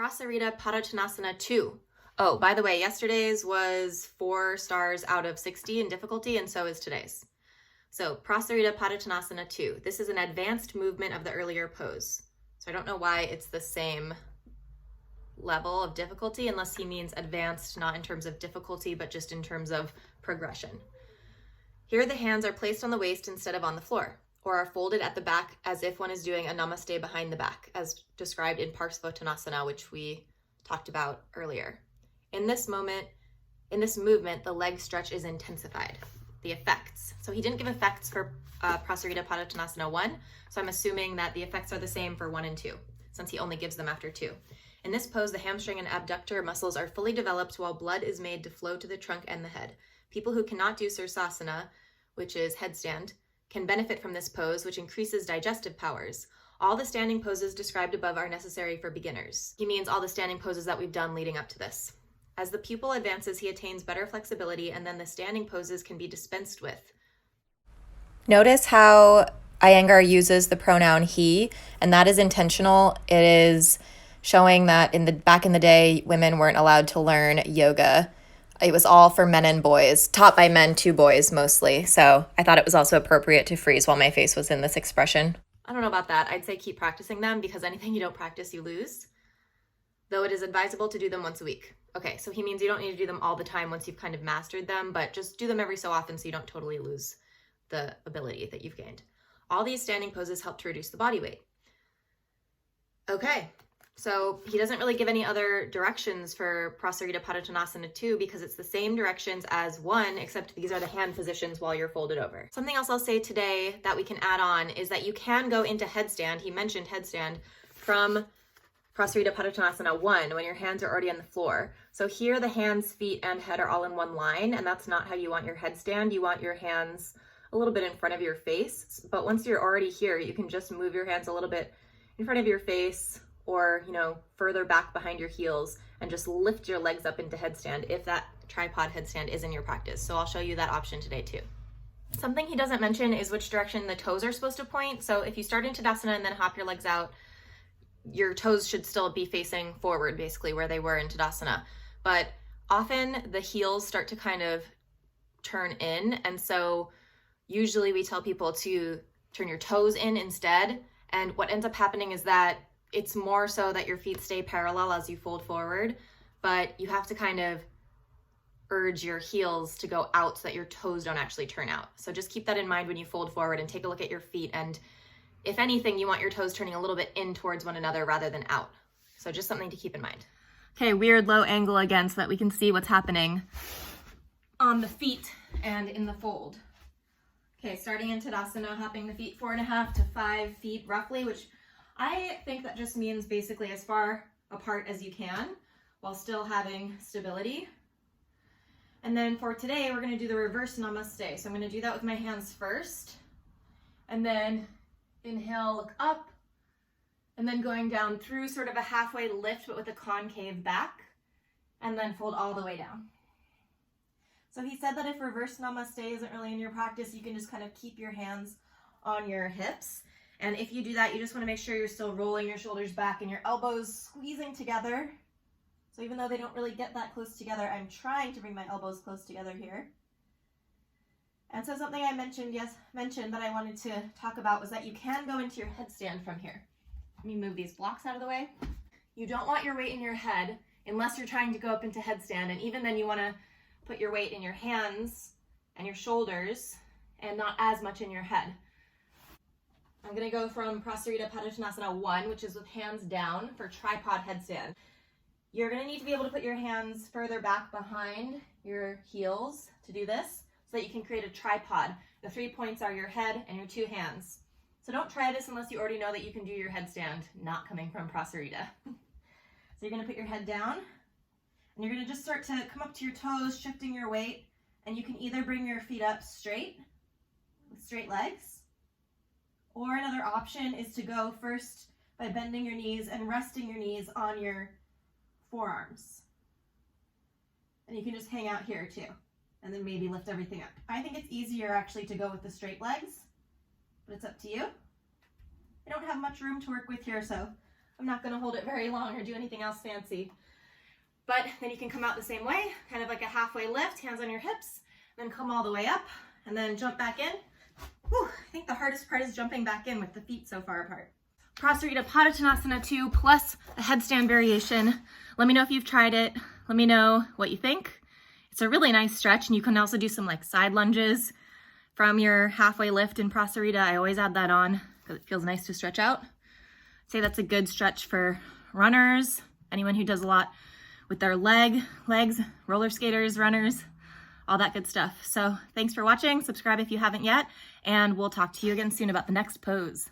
Prasārita Pādottānāsana 2. Oh, by the way, yesterday's was 4 stars out of 60 in difficulty, and so is today's. So Prasārita Pādottānāsana 2. This is an advanced movement of the earlier pose. So I don't know why it's the same level of difficulty, unless he means advanced, not in terms of difficulty, but just in terms of progression. Here the hands are placed on the waist instead of on the floor, or are folded at the back as if one is doing a namaste behind the back, as described in padottanasana, which we talked about earlier. In this movement, the leg stretch is intensified. The effects. So he didn't give effects for Prasārita Pādottānāsana 1, so I'm assuming that the effects are the same for 1 and 2, since he only gives them after 2. In this pose, the hamstring and abductor muscles are fully developed while blood is made to flow to the trunk and the head. People who cannot do sirsasana, which is headstand, can benefit from this pose, which increases digestive powers. All the standing poses described above are necessary for beginners. He means all the standing poses that we've done leading up to this. As the pupil advances, he attains better flexibility, and then the standing poses can be dispensed with. Notice how Iyengar uses the pronoun he, and that is intentional. It is showing that back in the day, women weren't allowed to learn yoga. It was all for men and boys, taught by men to boys mostly. So I thought it was also appropriate to freeze while my face was in this expression. I don't know about that. I'd say keep practicing them, because anything you don't practice, you lose. Though it is advisable to do them once a week. Okay, so he means you don't need to do them all the time once you've kind of mastered them, but just do them every so often so you don't totally lose the ability that you've gained. All these standing poses help to reduce the body weight. Okay. So he doesn't really give any other directions for Prasārita Pādottānāsana 2, because it's the same directions as 1, except these are the hand positions while you're folded over. Something else I'll say today that we can add on is that you can go into headstand. He mentioned headstand from Prasārita Pādottānāsana 1 when your hands are already on the floor. So here the hands, feet, and head are all in one line, and that's not how you want your headstand. You want your hands a little bit in front of your face. But once you're already here, you can just move your hands a little bit in front of your face, or, further back behind your heels, and just lift your legs up into headstand if that tripod headstand is in your practice. So I'll show you that option today too. Something he doesn't mention is which direction the toes are supposed to point. So if you start in Tadasana and then hop your legs out, your toes should still be facing forward, basically where they were in Tadasana. But often the heels start to kind of turn in, and so usually we tell people to turn your toes in instead. And what ends up happening is that it's more so that your feet stay parallel as you fold forward, but you have to kind of urge your heels to go out so that your toes don't actually turn out. So just keep that in mind when you fold forward, and take a look at your feet. And if anything, you want your toes turning a little bit in towards one another rather than out. So just something to keep in mind. Okay, weird low angle again so that we can see what's happening on the feet and in the fold. Okay, starting in Tadasana, hopping the feet 4.5 to 5 feet roughly, which I think that just means basically as far apart as you can while still having stability. And then for today, we're going to do the reverse namaste. So I'm going to do that with my hands first, and then inhale, look up, and then going down through sort of a halfway lift, but with a concave back, and then fold all the way down. So he said that if reverse namaste isn't really in your practice, you can just kind of keep your hands on your hips. And if you do that, you just want to make sure you're still rolling your shoulders back and your elbows squeezing together. So even though they don't really get that close together, I'm trying to bring my elbows close together here. And so something I mentioned that I wanted to talk about was that you can go into your headstand from here. Let me move these blocks out of the way. You don't want your weight in your head unless you're trying to go up into headstand. And even then you want to put your weight in your hands and your shoulders and not as much in your head. I'm going to go from Prasārita Pādottānāsana 1, which is with hands down for tripod headstand. You're going to need to be able to put your hands further back behind your heels to do this so that you can create a tripod. The 3 points are your head and your 2 hands. So don't try this unless you already know that you can do your headstand, not coming from Prasārita. So you're going to put your head down, and you're going to just start to come up to your toes, shifting your weight, and you can either bring your feet up straight with straight legs, or another option is to go first by bending your knees and resting your knees on your forearms. And you can just hang out here too, and then maybe lift everything up. I think it's easier actually to go with the straight legs, but it's up to you. I don't have much room to work with here, so I'm not gonna hold it very long or do anything else fancy. But then you can come out the same way, kind of like a halfway lift, hands on your hips, then come all the way up and then jump back in. Whew, I think the hardest part is jumping back in with the feet so far apart. Prasārita Pādottānāsana 2 plus a headstand variation. Let me know if you've tried it. Let me know what you think. It's a really nice stretch, and you can also do some like side lunges from your halfway lift in Prasārita. I always add that on because it feels nice to stretch out. I'd say that's a good stretch for runners, anyone who does a lot with their legs, roller skaters, runners, all that good stuff. So thanks for watching. Subscribe if you haven't yet, and we'll talk to you again soon about the next pose.